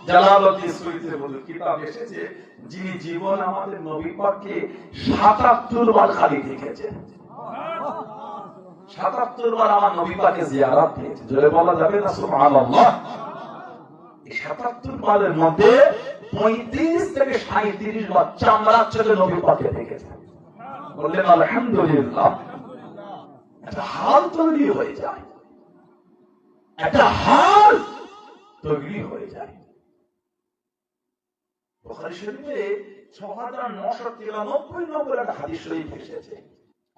Jalaluddin Suyuti হুজুর কিতাব এসেছে, যিনি জীবন আমাদের নবী পাককে ৭৭ বার খালি দেখেছেন। ৭৭ বার আমার নবী পাককে জিয়ারত পেয়েছে। জোরে বলা যাবে না সুবহানাল্লাহ? এই ৭৭ বারের মধ্যে ৩৫ থেকে ৩৭ বার চামড়ার চোখে নবী পাককে দেখেছেন। বললেন আলহামদুলিল্লাহ। একটা হাল তৈরি হয়ে যায়, একটা হাল তৈরি হয়ে যায়। বুখারী শরীফে ৬৯৯৩ নম্বর একটা হাদিস শরীফ এসেছে।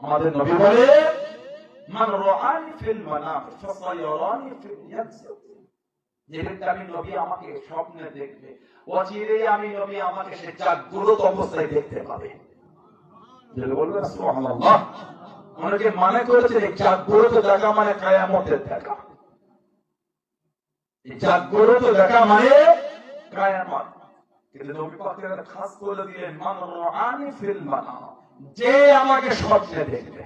আমাদের নবী বলে, মান রাআনি ফিল মানাম ফাসায়ারানি ফিল ইয়াকযাব। যে ব্যক্তি আমি নবী আমাকে স্বপ্নে দেখবে, অচিরেই আমি নবী আমাকে সে জাগ্রত অবস্থায় দেখতে পাবে। যদি বলবেন সুবহানাল্লাহ। অনেকে মনে করেছে এই জাগ্রত দেখা মানে কিয়ামতের দেখা। এই জাগ্রত দেখা মানে কিয়ামত। কিন্তু নবী পাক খাস করে দিলেন, মান রাআনি ফিল মানাম, যে আমাকে স্বপ্নে দেখবে,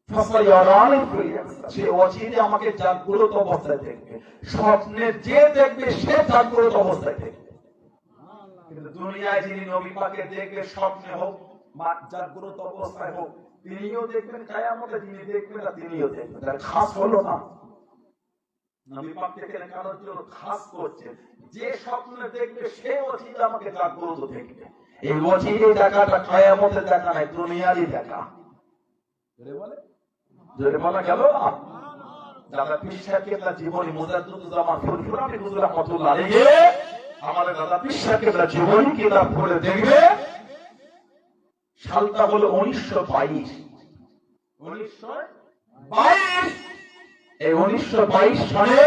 ফাসায়ারানি ফিল ইয়াকযাব, সে অচিরে আমাকে জাগ্রত অবস্থায় দেখবে। স্বপ্নে যে দেখবে সে জাগ্রত অবস্থায় দেখবে। কিন্তু দুনিয়ায় যিনি নবী পাককে দেখবে, স্বপ্নে হোক বা জাগ্রত অবস্থায় হোক, তিনিও দেখবেন কিয়ামতে, যিনি দেখবেন না তিনিও দেখবেন। তার খাস হলো না? নবী পাককে কারোর জন্য খাস করছে, যে স্বপ্নে দেখবে সে অচিরে আমাকে জাগ্রত দেখবে। এই অচিরে দেখাটা কিয়ামতের দেখা নাই, দুনিয়ারই দেখা। জোরে বলা গেল না? দাদা পীর সাহেব কেবলা জীবনী মুজাদ্দিদুজ্জামান ফুরফুরানি হুজুর রাহমাতুল্লাহ আলাইহি, আমাদের দাদা পীর সাহেব কেবলা জীবনী কিতাব পড়ে দেখবে, সালটা হলো 1922। 1922। এই 1922 সালে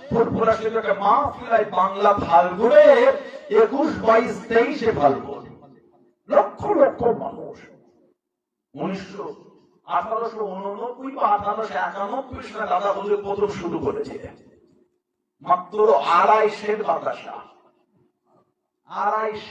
ফুরফুরা শরীফে মাহফিলায় বাংলা ফাল্গুনে 21, 22, 23 ফাল্গুন লক্ষ লক্ষ মানুষ 1889 বা 1891 সালে দাদা হুজুর প্রথম শুরু করেছিলেন। মাত্র 250 মাদ্রাসা, 250